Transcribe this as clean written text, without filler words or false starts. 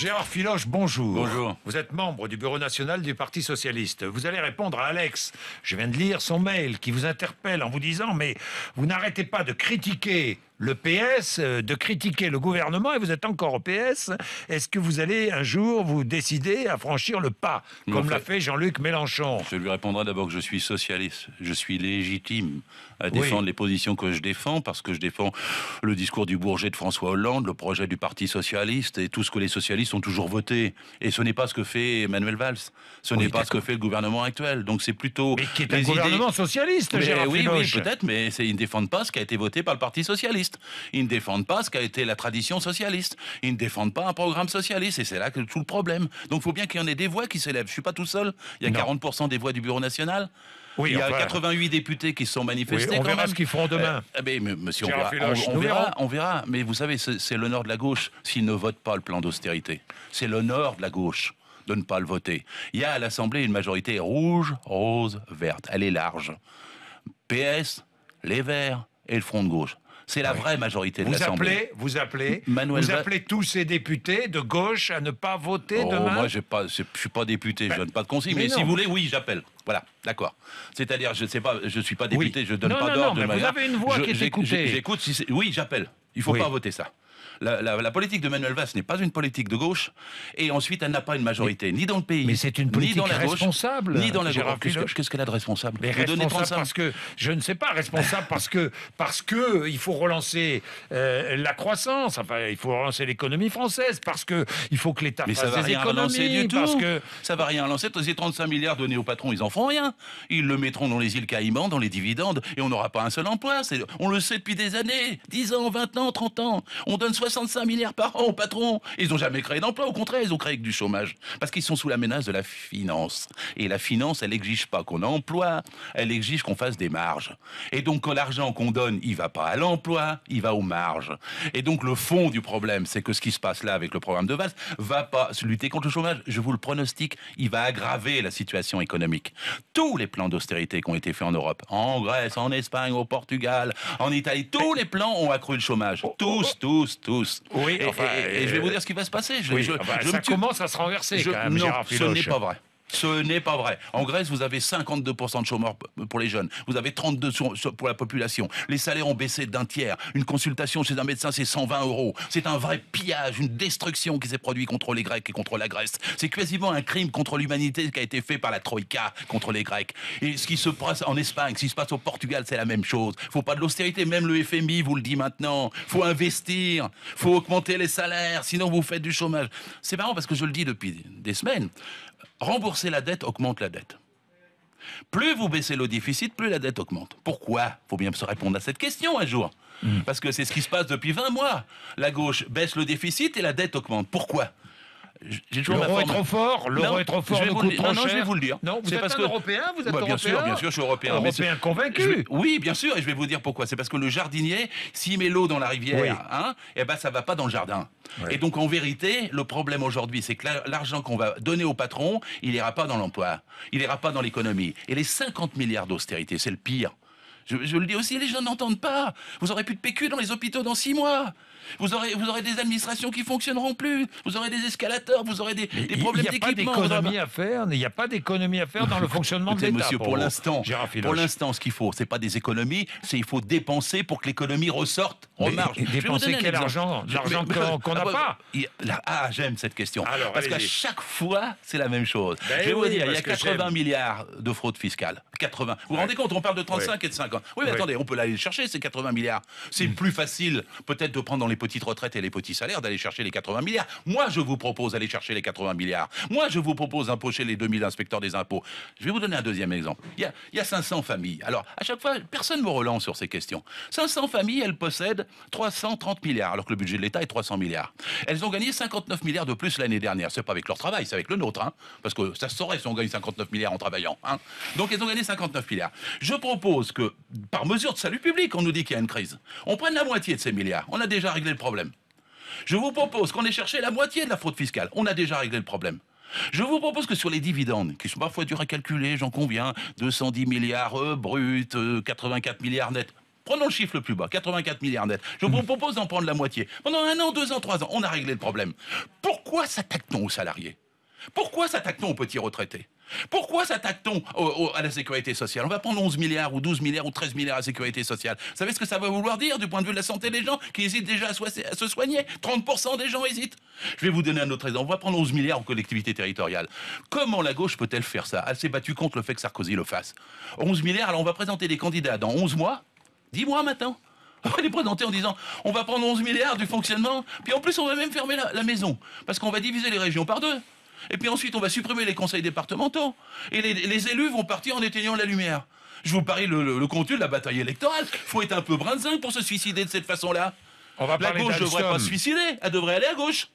Gérard Filoche, bonjour. Bonjour. Vous êtes membre du Bureau national du Parti socialiste. Vous allez répondre à Alex. Je viens de lire son mail qui vous interpelle en vous disant « Mais vous n'arrêtez pas de critiquer le PS, de critiquer le gouvernement et vous êtes encore au PS. Est-ce que vous allez un jour vous décider à franchir le pas, comme l'a fait Jean-Luc Mélenchon ?» Je lui répondrai d'abord que je suis socialiste. Je suis légitime à défendre les positions que je défends, parce que je défends le discours du Bourget de François Hollande, le projet du Parti socialiste et tout ce que les socialistes ont toujours voté. Et ce n'est pas ce que fait Manuel Valls. Ce n'est pas ce que fait le gouvernement actuel. Donc c'est plutôt... Mais qui est un gouvernement socialiste, Gérard Filoche. Oui, peut-être, mais ils ne défendent pas ce qui a été voté par le Parti socialiste. Ils ne défendent pas ce qu'a été la tradition socialiste. Ils ne défendent pas un programme socialiste. Et c'est là que tout le problème. Donc il faut bien qu'il y en ait des voix qui s'élèvent. Je ne suis pas tout seul. Il y a 40% des voix du Bureau national. Oui, il y a 88 députés qui se sont manifestés. Oui, on quand verra même. ce qu'ils feront demain. Mais monsieur, on verra. Mais vous savez, c'est l'honneur de la gauche s'ils ne votent pas le plan d'austérité. C'est l'honneur de la gauche de ne pas le voter. Il y a à l'Assemblée une majorité rouge, rose, verte. Elle est large. PS, les Verts et le Front de gauche. C'est la vraie majorité de l'Assemblée. Vous appelez tous ces députés de gauche à ne pas voter demain. Moi, je suis pas député, je donne pas de consigne. Mais si vous voulez, oui, j'appelle. Voilà, d'accord. C'est-à-dire, je suis pas député, je donne pas d'ordre. Vous avez une voix qui est écoutée. J'écoute. Oui, j'appelle. Il faut pas voter ça. La politique de Manuel Valls n'est pas une politique de gauche, et ensuite elle n'a pas une majorité ni dans le pays, mais c'est une politique ni dans la gauche, responsable, ni dans la gauche. Qu'est-ce qu'elle a de responsable? Mais responsable parce que je ne sais pas, responsable parce que il faut relancer la croissance, enfin il faut relancer l'économie française, parce que il faut que l'État fasse des économies, parce que ça va rien relancer. Ces 35 milliards donnés aux patrons, ils en font rien. Ils le mettront dans les îles Caïmans, dans les dividendes, et on n'aura pas un seul emploi. On le sait depuis des années, 10 ans, 20 ans, 30 ans. On donne 65 milliards par an aux patrons. Ils n'ont jamais créé d'emploi. Au contraire, ils ont créé que du chômage. Parce qu'ils sont sous la menace de la finance. Et la finance, elle n'exige pas qu'on emploie. Elle exige qu'on fasse des marges. Et donc, quand l'argent qu'on donne, il ne va pas à l'emploi, il va aux marges. Et donc, le fond du problème, c'est que ce qui se passe là avec le programme de Valls va pas lutter contre le chômage. Je vous le pronostique, il va aggraver la situation économique. Tous les plans d'austérité qui ont été faits en Europe, en Grèce, en Espagne, au Portugal, en Italie, tous les plans ont accru le chômage. Tous. Oui, et je vais vous dire ce qui va se passer. Ça commence à se renverser quand même, Gérard Filoche. Ce n'est pas vrai. Ce n'est pas vrai. En Grèce, vous avez 52% de chômeurs pour les jeunes. Vous avez 32% pour la population. Les salaires ont baissé d'un tiers. Une consultation chez un médecin, c'est 120 €. C'est un vrai pillage, une destruction qui s'est produite contre les Grecs et contre la Grèce. C'est quasiment un crime contre l'humanité qui a été fait par la Troïka contre les Grecs. Et ce qui se passe en Espagne, ce qui se passe au Portugal, c'est la même chose. Faut pas de l'austérité. Même le FMI vous le dit maintenant. Faut investir. Faut augmenter les salaires. Sinon, vous faites du chômage. C'est marrant parce que je le dis depuis des semaines. Rembourser la dette augmente la dette. Plus vous baissez le déficit, plus la dette augmente. Pourquoi? Il faut bien se répondre à cette question un jour. Parce que c'est ce qui se passe depuis 20 mois. La gauche baisse le déficit et la dette augmente. Pourquoi? L'euro est trop fort, nous coûte trop cher. Non, je vais vous le dire. Non, vous êtes un Européen, vous êtes Européen. Bien sûr, je suis Européen. Européen convaincu. Oui, bien sûr, et je vais vous dire pourquoi. C'est parce que le jardinier, s'il met l'eau dans la rivière, ça va pas dans le jardin. Et donc, en vérité, le problème aujourd'hui, c'est que l'argent qu'on va donner aux patrons, il ira pas dans l'emploi, il ira pas dans l'économie. Et les 50 milliards d'austérité, c'est le pire. Je le dis aussi, les gens n'entendent pas. Vous aurez plus de PQ dans les hôpitaux dans 6 mois. Vous aurez des administrations qui fonctionneront plus. Vous aurez des escalators, vous aurez des problèmes d'équipement. Il n'y a pas d'économie à faire dans le fonctionnement de l'État. Monsieur, pour l'instant, ce qu'il faut, c'est pas des économies, il faut dépenser pour que l'économie ressorte en marge. Dépenser quel argent? L'argent qu'on n'a pas. J'aime cette question. Alors, parce qu'à chaque fois, c'est la même chose. Je vais vous dire, il y a 80 milliards de fraude fiscale. 80. Vous vous rendez compte, on parle de 35 et de 50. Oui, mais attendez, on peut aller chercher ces 80 milliards. C'est plus facile, peut-être, de prendre dans les petites retraites et les petits salaires, d'aller chercher les 80 milliards. Moi, je vous propose d'aller chercher les 80 milliards. Moi, je vous propose d'empocher les 2000 inspecteurs des impôts. Je vais vous donner un deuxième exemple. Il y a 500 familles. Alors, à chaque fois, personne ne me relance sur ces questions. 500 familles, elles possèdent 330 milliards, alors que le budget de l'État est 300 milliards. Elles ont gagné 59 milliards de plus l'année dernière. C'est pas avec leur travail, c'est avec le nôtre. Parce que ça se saurait si on gagne 59 milliards en travaillant. Donc, elles ont gagné 59 milliards. Je propose que, par mesure de salut public, on nous dit qu'il y a une crise. On prenne la moitié de ces milliards. On a déjà réglé le problème. Je vous propose qu'on ait cherché la moitié de la fraude fiscale. On a déjà réglé le problème. Je vous propose que sur les dividendes, qui sont parfois durs à calculer, j'en conviens, 210 milliards bruts, 84 milliards nets, Prenons le chiffre le plus bas, 84 milliards net. Je vous propose d'en prendre la moitié. Pendant 1 an, 2 ans, 3 ans, on a réglé le problème. Pourquoi s'attaque-t-on aux salariés? Pourquoi s'attaque-t-on aux petits retraités? Pourquoi s'attaque-t-on à la sécurité sociale? On va prendre 11 milliards ou 12 milliards ou 13 milliards à la sécurité sociale. Vous savez ce que ça va vouloir dire du point de vue de la santé des gens qui hésitent déjà à se soigner? 30% des gens hésitent. Je vais vous donner un autre exemple. On va prendre 11 milliards aux collectivités territoriales. Comment la gauche peut-elle faire ça? Elle s'est battue contre le fait que Sarkozy le fasse. 11 milliards, alors on va présenter des candidats dans 11 mois, 10 mois maintenant. On va les présenter en disant on va prendre 11 milliards du fonctionnement, puis en plus on va même fermer la maison, parce qu'on va diviser les régions par 2. Et puis ensuite, on va supprimer les conseils départementaux. Et les élus vont partir en éteignant la lumière. Je vous parie le contenu de la bataille électorale. Il faut être un peu brinzing pour se suicider de cette façon-là. La gauche ne devrait pas se suicider. Elle devrait aller à gauche.